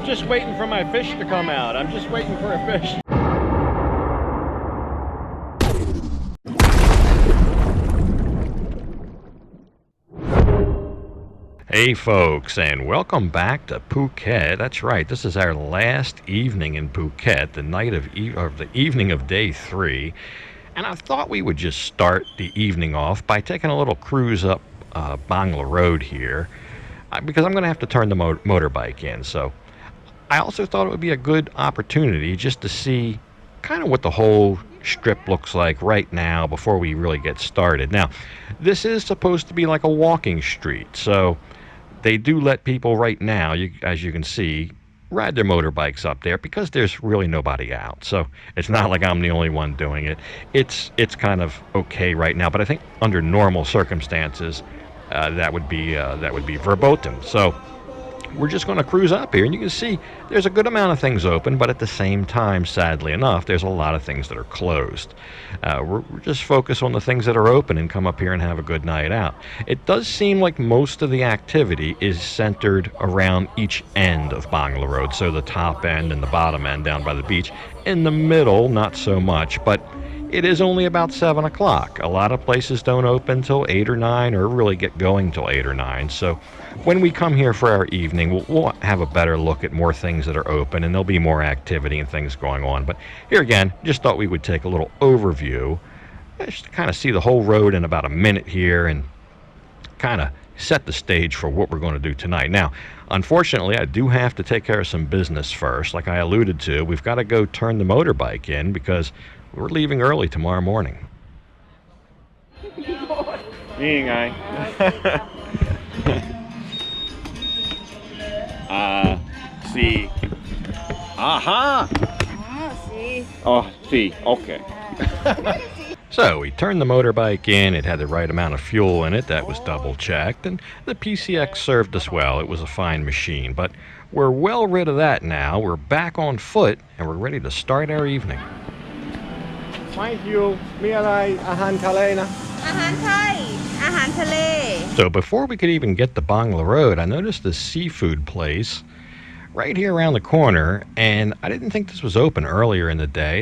I'm just waiting for my fish to come out. I'm just waiting for a fish. Hey folks, and welcome back to Phuket. That's right, this is our last evening in Phuket, the night of the evening of day 3. And I thought we would just start the evening off by taking a little cruise up Bangla Road here, because I'm going to have to turn the motorbike in. So I also thought it would be a good opportunity just to see kind of what the whole strip looks like right now before we really get started. Now, this is supposed to be like a walking street, so they do let people right now, as you can see, ride their motorbikes up there because there's really nobody out. So it's not like I'm the only one doing it. It's kind of okay right now, but I think under normal circumstances, that would be verboten. So we're just going to cruise up here, and you can see there's a good amount of things open, but at the same time, sadly enough, there's a lot of things that are closed. We're just focused on the things that are open and come up here and have a good night out. It does seem like most of the activity is centered around each end of Bangla Road, so the top end and the bottom end down by the beach. In the middle, not so much, but it is only about 7 o'clock. A lot of places don't open till 8 or 9 or really get going till 8 or 9. So when we come here for our evening, we'll have a better look at more things that are open, and there'll be more activity and things going on. But here again, just thought we would take a little overview, just to kind of see the whole road in about a minute here and kind of set the stage for what we're going to do tonight. Now, unfortunately, I do have to take care of some business first. Like I alluded to, we've got to go turn the motorbike in because we're leaving early tomorrow morning. นี่ไง see. Aha! See. Oh, see. Okay. So we turned the motorbike in. It had the right amount of fuel in it. That was double checked. And the PCX served us well. It was a fine machine. But we're well rid of that now. We're back on foot and we're ready to start our evening. Thank you. มีอะไร อาหารทะเลนะ อาหารไทย อาหารทะเล So before we could even get to Bangla Road, I noticed this seafood place right here around the corner, and I didn't think this was open earlier in the day.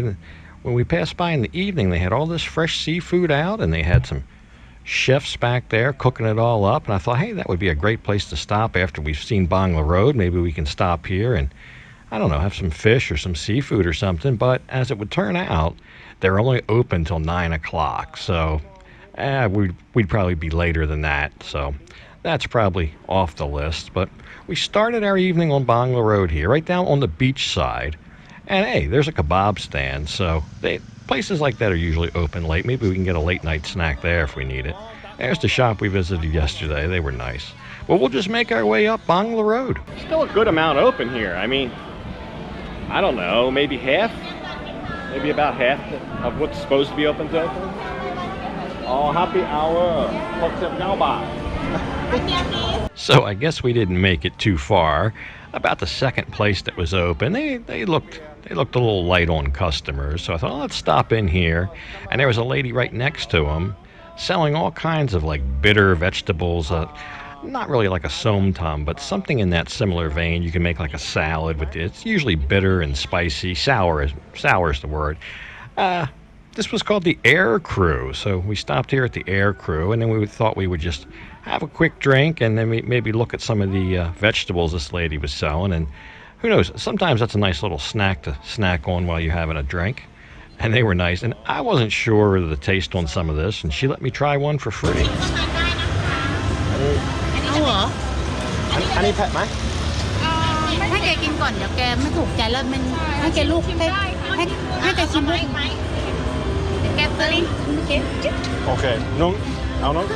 When we passed by in the evening, they had all this fresh seafood out, and they had some chefs back there cooking it all up, and I thought, hey, that would be a great place to stop after we've seen Bangla Road. Maybe we can stop here and, I don't know, have some fish or some seafood or something. But as it would turn out, they're only open till 9 o'clock, so we'd probably be later than that. So that's probably off the list. But we started our evening on Bangla Road here, right down on the beach side. And hey, there's a kebab stand, so places like that are usually open late. Maybe we can get a late night snack there if we need it. There's the shop we visited yesterday. They were nice. Well, we'll just make our way up Bangla Road. Still a good amount open here. I mean, I don't know, maybe half? Maybe about half of what's supposed to be open to open. Oh, happy hour. So I guess we didn't make it too far. About the second place that was open, they looked a little light on customers. So I thought, let's stop in here. And there was a lady right next to them selling all kinds of like bitter vegetables. Not really like a somtam, but something in that similar vein. You can make like a salad with it. It's usually bitter and spicy. Sour is the word. This was called the Air Crew. So we stopped here at the Air Crew, and then we thought we would just have a quick drink and then maybe look at some of the vegetables this lady was selling. And who knows, sometimes that's a nice little snack to snack on while you're having a drink. And they were nice. And I wasn't sure of the taste on some of this, and she let me try one for free. เอาเหรอ อันนี้แพะไหม ให้แกกินก่อนเดี๋ยวแกไม่ถูกใจแล้วมันให้แกลูกให้แกชิมด้วยแกซื้อโอเคน้องเอาน้อง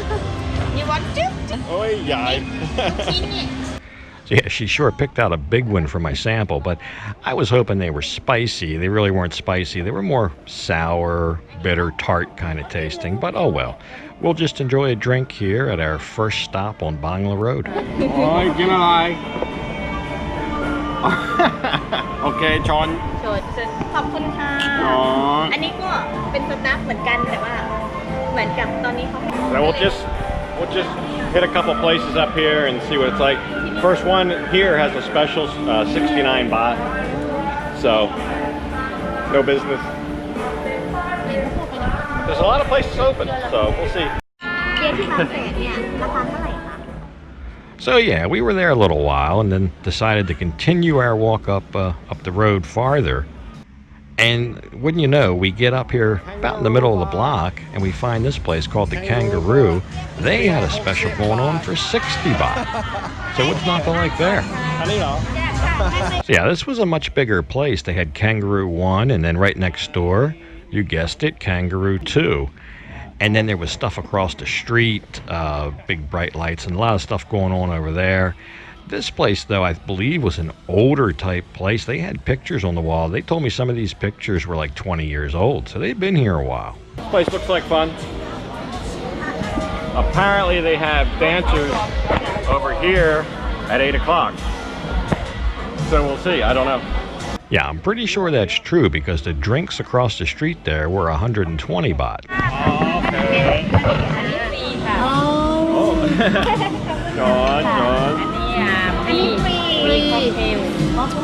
You want to? โอ้ยใหญ่ So yeah, she sure picked out a big one for my sample, but I was hoping they were spicy. They really weren't spicy. They were more sour, bitter, tart kind of tasting, but oh well. We'll just enjoy a drink here at our first stop on Bangla Road. Oh, get alive. Okay, Chon. ขอบคุณค่ะ อันนี้ก็เป็นสตาฟเหมือนกันแต่ว่าเหมือนกับตอนนี้เขา So we'll just we'll just hit a couple places up here and see what it's like. First one here has a special 69 baht, so no business. There's a lot of places open, so we'll see. So yeah, we were there a little while and then decided to continue our walk up the road farther. And wouldn't you know, we get up here about in the middle of the block and we find this place called the Kangaroo. They had a special going on for 60 baht. So what's not to like there? So yeah, this was a much bigger place. They had Kangaroo 1 and then right next door, you guessed it, Kangaroo 2. And then there was stuff across the street, big bright lights and a lot of stuff going on over there. This place, though, I believe was an older type place. They had pictures on the wall. They told me some of these pictures were like 20 years old, so they've been here a while. This place looks like fun. Apparently they have dancers over here at 8 o'clock. So we'll see, I don't know. Yeah, I'm pretty sure that's true because the drinks across the street there were 120 baht. Okay. Oh. John.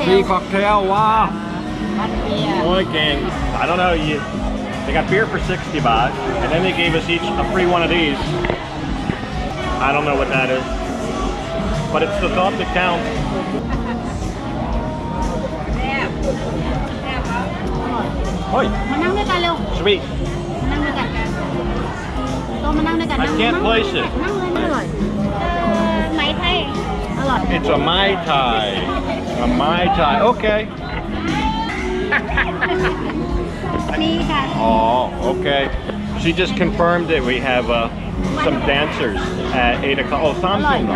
Free cocktail, wow. Boy, gang. I don't know, they got beer for 60 baht, and then they gave us each a free one of these. I don't know what that is, but it's the thought that counts. Oi. Sweet. I can't place it. It's a Mai Tai. A Mai Tai. Okay. Oh, okay. She just confirmed that we have some dancers at 8 o'clock. Oh, Samsung.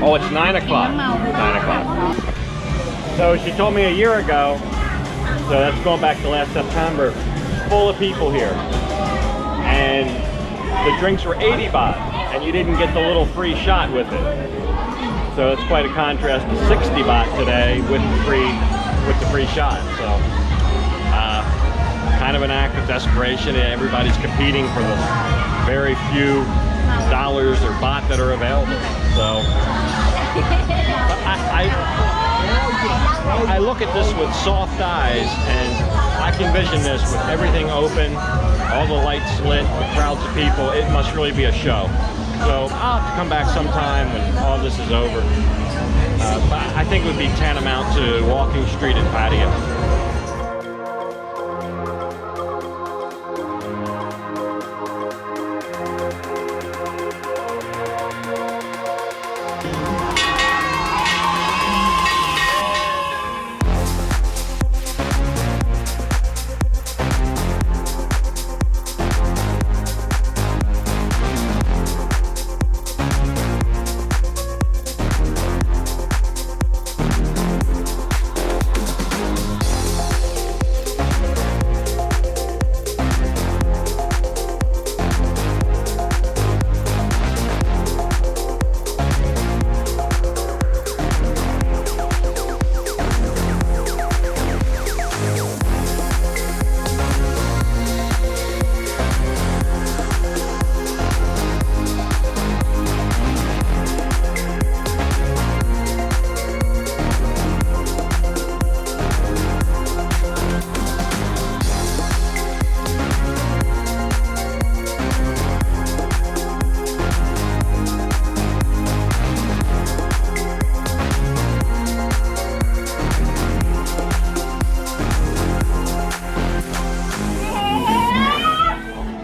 Oh, it's 9 o'clock. 9 o'clock. So she told me a year ago, so that's going back to last September, full of people here. And the drinks were 80 baht, and you didn't get the little free shot with it. So it's quite a contrast to 60 baht today with the free shot. So kind of an act of desperation. Everybody's competing for the very few dollars or baht that are available. So I look at this with soft eyes, and I can envision this with everything open, all the lights lit, the crowds of people. It must really be a show. So I'll have to come back sometime when all this is over. But I think it would be tantamount to walking street and patio.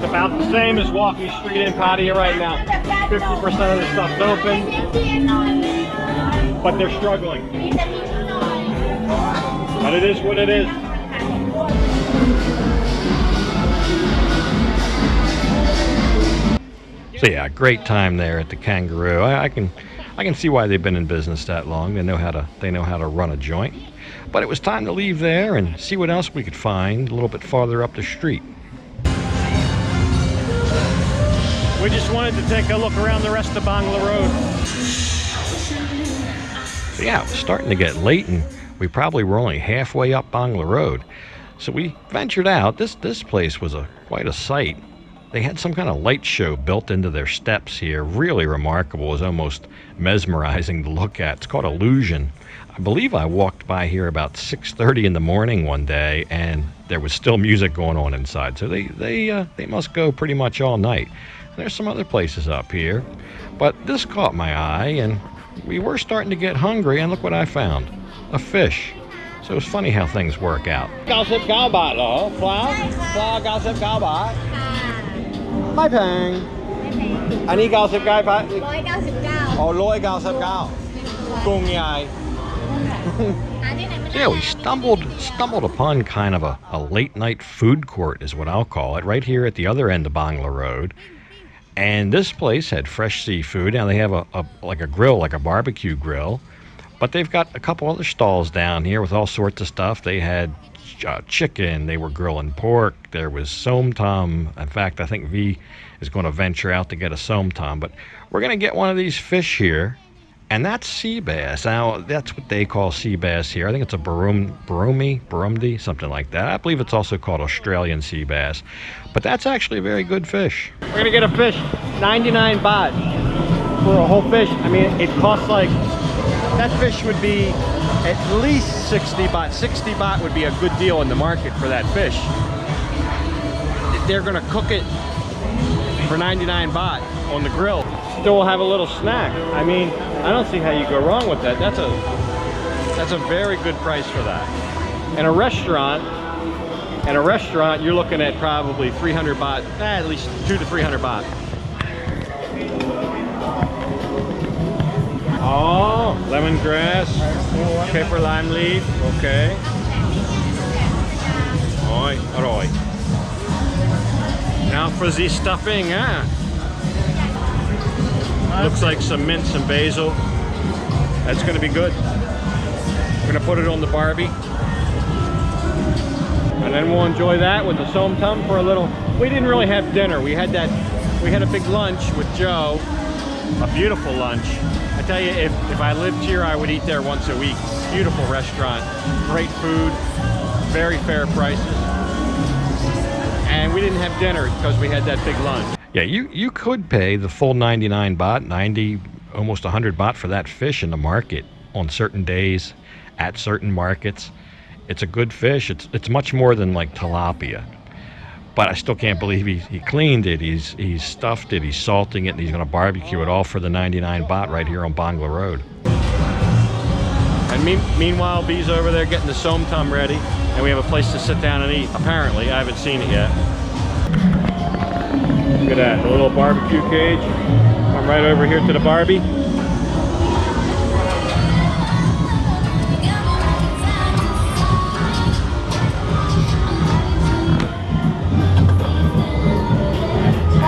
About the same as walking street in Pattaya right now. 50% of the stuff's open, but they're struggling. But it is what it is. So yeah, great time there at the Kangaroo. I can see why they've been in business that long. They know how to run a joint. But it was time to leave there and see what else we could find a little bit farther up the street. We just wanted to take a look around the rest of Bangla Road. So yeah, it was starting to get late and we probably were only halfway up Bangla Road. So we ventured out. This place was quite a sight. They had some kind of light show built into their steps here. Really remarkable. It was almost mesmerizing to look at. It's called Illusion. I believe I walked by here about 6:30 in the morning one day, and there was still music going on inside. So they must go pretty much all night. There's some other places up here, but this caught my eye, and we were starting to get hungry, and look what I found. A fish. So it's funny how things work out. 99 บาทเหรอ flower flower 99 บาทไม่แพงอันนี้99 บาทอ๋อ199กุ้งใหญ่ Yeah, we stumbled upon kind of a late night food court is what I'll call it, right here at the other end of Bangla Road. And this place had fresh seafood. Now they have a like a grill, like a barbecue grill, but they've got a couple other stalls down here with all sorts of stuff. They had chicken, they were grilling pork, there was som tam. In fact, I think V is going to venture out to get a som tam, but we're going to get one of these fish here. And that's sea bass. Now, that's what they call sea bass here. I think it's a barumdi, something like that. I believe it's also called Australian sea bass. But that's actually a very good fish. We're gonna get a fish, 99 baht for a whole fish. I mean, it costs like, that fish would be at least 60 baht. 60 baht would be a good deal in the market for that fish. They're gonna cook it for 99 baht on the grill. Still will have a little snack. I mean, I don't see how you go wrong with that. That's a very good price for that. In a restaurant, you're looking at probably 300 baht, at least 200 to 300 baht. Oh, lemongrass, pepper lime leaf, okay. Oi, oi. Now for the stuffing, huh? Looks like some mint, some basil. That's gonna be good. We're gonna put it on the Barbie. And then we'll enjoy that with the som tam for a little. We didn't really have dinner. We had a big lunch with Joe. A beautiful lunch. I tell you, if I lived here, I would eat there once a week. Beautiful restaurant, great food, very fair prices. And we didn't have dinner because we had that big lunch. Yeah, you could pay the full 99 baht, 90, almost 100 baht for that fish in the market on certain days, at certain markets. It's a good fish. It's much more than like tilapia. But I still can't believe he cleaned it, he's stuffed it, he's salting it, and he's going to barbecue it all for the 99 baht right here on Bangla Road. And meanwhile, B's over there getting the som tam ready, and we have a place to sit down and eat. Apparently, I haven't seen it yet. Look at that, the little barbecue cage. Come right over here to the Barbie.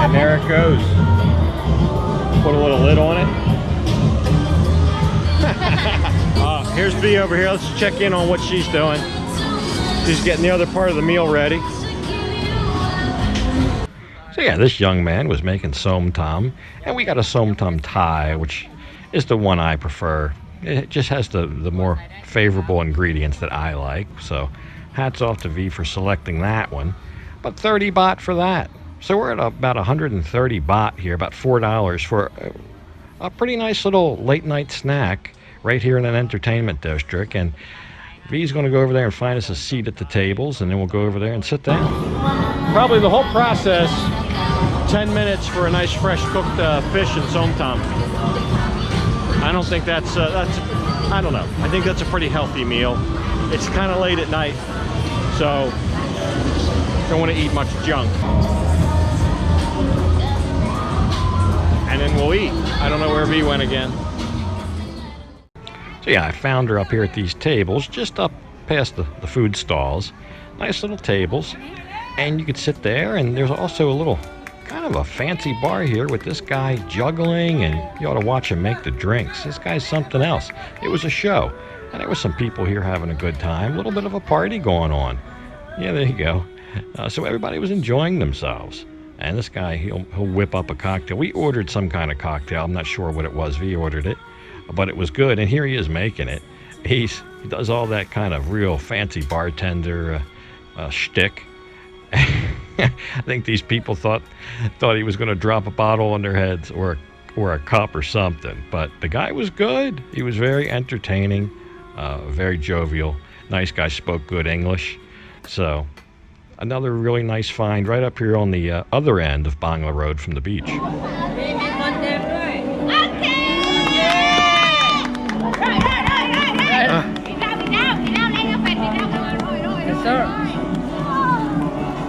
And there it goes. Put a little lid on it. Here's B over here. Let's check in on what she's doing. She's getting the other part of the meal ready. So yeah, this young man was making som tam, and we got a som tam Thai, which is the one I prefer. It just has the more favorable ingredients that I like. So hats off to V for selecting that one. But 30 baht for that. So we're at about 130 baht here, about $4 for a pretty nice little late night snack right here in an entertainment district. And V's going to go over there and find us a seat at the tables, and then we'll go over there and sit down. Probably the whole process, 10 minutes for a nice fresh cooked fish and som tam. I don't think that's I don't know. I think that's a pretty healthy meal. It's kind of late at night, so don't want to eat much junk. And then we'll eat. I don't know where V went again. So yeah, I found her up here at these tables, just up past the food stalls. Nice little tables. And you could sit there, and there's also a little, kind of a fancy bar here with this guy juggling, and you ought to watch him make the drinks. This guy's something else. It was a show, and there was some people here having a good time. A little bit of a party going on. Yeah, there you go. So everybody was enjoying themselves. And this guy, he'll whip up a cocktail. We ordered some kind of cocktail. I'm not sure what it was. V ordered it, but it was good. And here he is making it. He does all that kind of real fancy bartender shtick. I think these people thought he was going to drop a bottle on their heads or a cup or something. But the guy was good. He was very entertaining, very jovial. Nice guy, spoke good English. So another really nice find right up here on the other end of Bangla Road from the beach.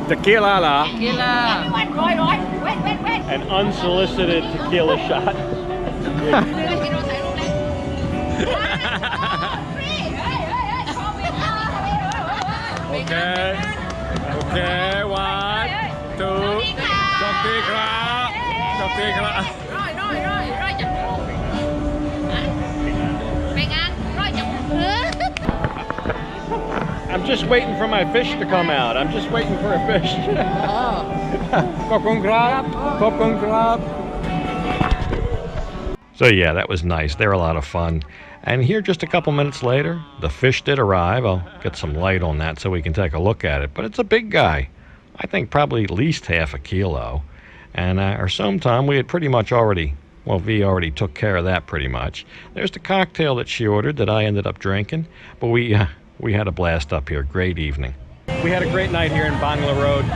Tequila lah. An unsolicited tequila shot. Okay. Okay, 1, 2. I'm just waiting for my fish to come out. I'm just waiting for a fish. So yeah, that was nice. They're a lot of fun. And here just a couple minutes later, the fish did arrive. I'll get some light on that so we can take a look at it. But it's a big guy. I think probably at least half a kilo. And our somtam, we had pretty much already, well, V already took care of that pretty much. There's the cocktail that she ordered that I ended up drinking. But we had a blast up here. Great evening. We had a great night here in Bangla Road.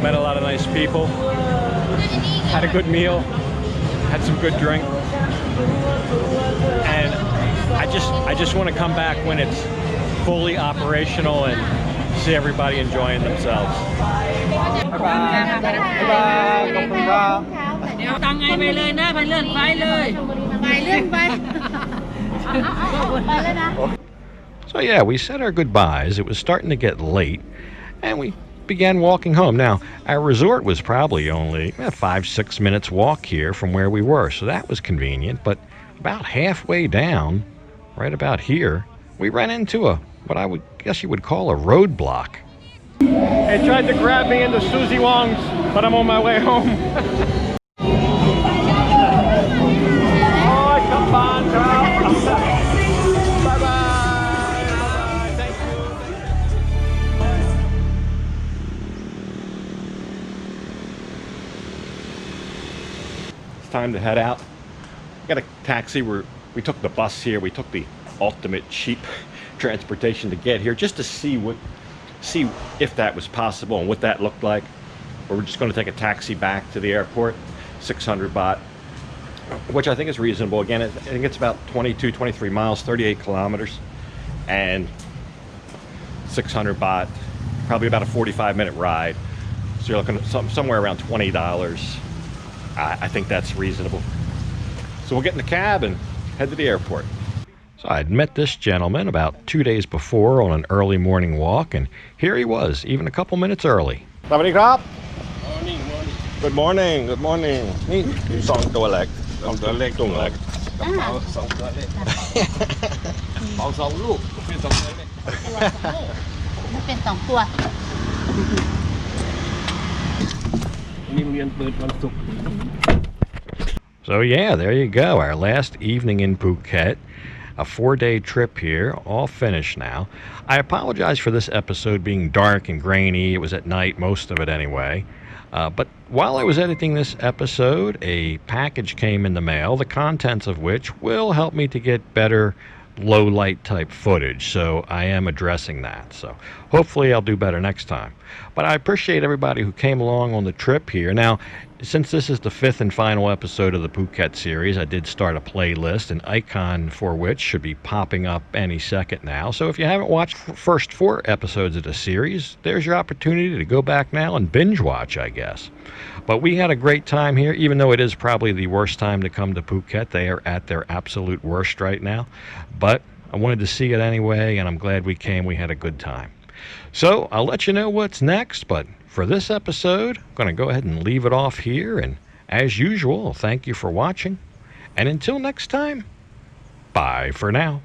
Met a lot of nice people. Had a good meal. Had some good drink. And I just want to come back when it's fully operational and see everybody enjoying themselves. So yeah, we said our goodbyes. It was starting to get late, and we began walking home. Now, our resort was probably only 5-6 minutes walk here from where we were, so that was convenient. But about halfway down, right about here, we ran into what I would guess you would call a roadblock. They tried to grab me into Susie Wong's, but I'm on my way home. Oh, come on, girl. Bye-bye. Thank you. It's time to head out. Got a taxi. We took the bus here. We took the ultimate cheap transportation to get here just to see if that was possible and what that looked like. Or we're just going to take a taxi back to the airport, 600 baht, which I think is reasonable. Again, I think it's about 23 miles, 38 kilometers, and 600 baht, probably about a 45-minute ride. So you're looking at somewhere around $20. I think that's reasonable. So we'll get in the cab and head to the airport. So I'd met this gentleman about 2 days before on an early morning walk, and here he was, even a couple minutes early. Good morning. Good morning. นี่2 ตัวเล็ก2 ตัวเล็กจุ่งเล็กกระเป๋า2 ตัวเล็กกระเป๋า2 ลูกเป็น2 ตัวเล็กมันเป็น2 ตัวนี่โรงเรียนเปิดวันศุกร์ So yeah, there you go, our last evening in Phuket. A 4-day trip here, all finished now. I apologize for this episode being dark and grainy. It was at night, most of it anyway. But while I was editing this episode, a package came in the mail, the contents of which will help me to get better low light type footage. So I am addressing that. So hopefully I'll do better next time. But I appreciate everybody who came along on the trip here. Now, since this is the 5th and final episode of the Phuket series, I did start a playlist, an icon for which should be popping up any second now. So if you haven't watched the first 4 episodes of the series, there's your opportunity to go back now and binge watch, I guess. But we had a great time here, even though it is probably the worst time to come to Phuket. They are at their absolute worst right now. But I wanted to see it anyway, and I'm glad we came. We had a good time. So I'll let you know what's next, but for this episode, I'm going to go ahead and leave it off here. And as usual, thank you for watching. And until next time, bye for now.